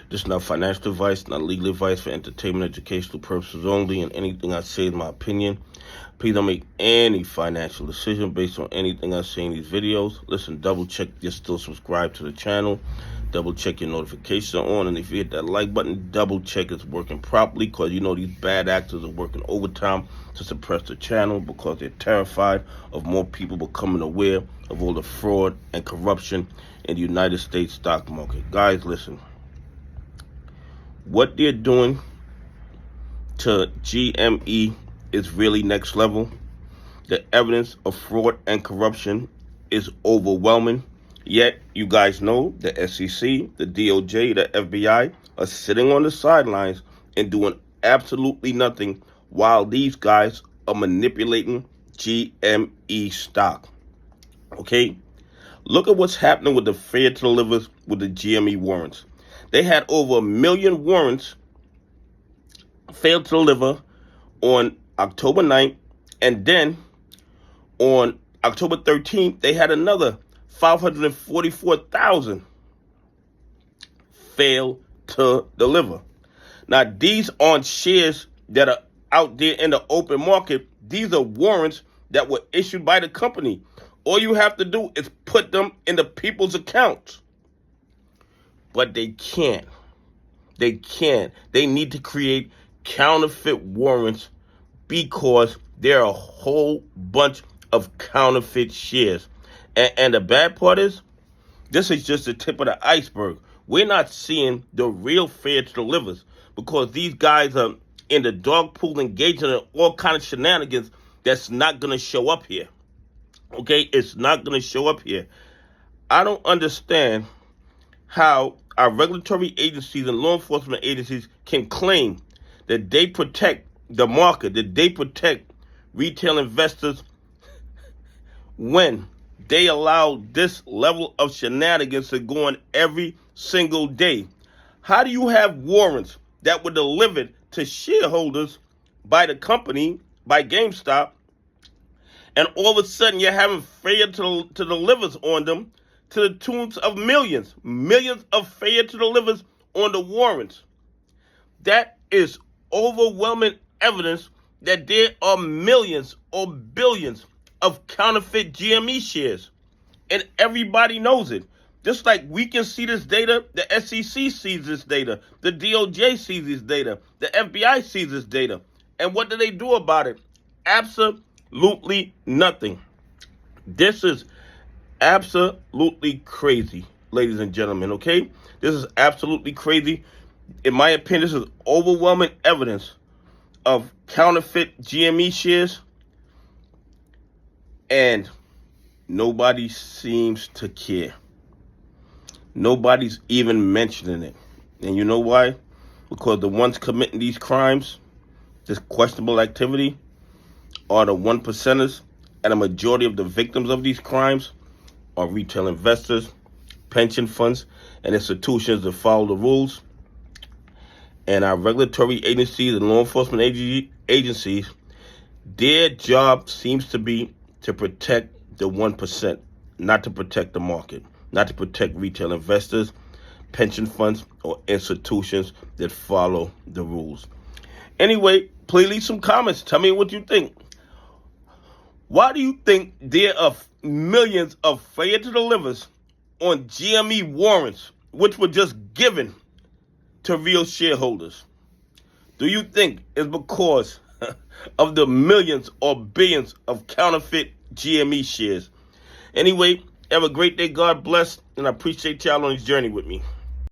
This is not financial advice, not legal advice, for entertainment, educational purposes only, and anything I say is my opinion. Please don't make any financial decision based on anything I say in these videos. Listen, double check you're still subscribed to the channel. Double check your notifications are on, and if you hit that like button, double check it's working properly, because you know these bad actors are working overtime to suppress the channel because they're terrified of more people becoming aware of all the fraud and corruption in the United States stock market. Guys, listen. What they're doing to GME is really next level. The evidence of fraud and corruption is overwhelming. Yet, you guys know the SEC, the DOJ, the FBI are sitting on the sidelines and doing absolutely nothing while these guys are manipulating GME stock. Okay? Look at what's happening with the failure to deliver with the GME warrants. They had over 1 million warrants failed to deliver on October 9th, and then on October 13th, they had another 544,000 fail to deliver. Now, these aren't shares that are out there in the open market. These are warrants that were issued by the company. All you have to do is put them in the people's accounts. But they can't. They can't. They need to create counterfeit warrants because there are a whole bunch of counterfeit shares. And the bad part is, this is just the tip of the iceberg. We're not seeing the real failure to deliver, because these guys are in the dog pool engaging in all kind of shenanigans that's not going to show up here. Okay? It's not going to show up here. I don't understand how our regulatory agencies and law enforcement agencies can claim that they protect the market, that they protect retail investors, when they allow this level of shenanigans to go on every single day. How do you have warrants that were delivered to shareholders by the company, by GameStop, and all of a sudden you're having failure to deliver on them to the tunes of millions of failure to deliver on the warrants? That is overwhelming evidence that there are millions or billions of counterfeit GME shares, and everybody knows it. Just like we can see this data, the SEC sees this data, the DOJ sees this data, the FBI sees this data. And what do they do about it? Absolutely nothing. This is absolutely crazy, ladies and gentlemen, okay? This is absolutely crazy. In my opinion, this is overwhelming evidence of counterfeit GME shares, and nobody seems to care. Nobody's even mentioning it. And you know why? Because the ones committing these crimes, this questionable activity, are the 1%ers, and a majority of the victims of these crimes are retail investors, pension funds, and institutions that follow the rules. And our regulatory agencies and law enforcement agencies, their job seems to be to protect the 1%, not to protect the market, not to protect retail investors, pension funds, or institutions that follow the rules. Anyway, please leave some comments. Tell me what you think. Why do you think there are millions of failure to delivers on GME warrants, which were just given to real shareholders? Do you think it's because of the millions or billions of counterfeit GME shares? Anyway, have a great day. God bless, and I appreciate y'all on this journey with me.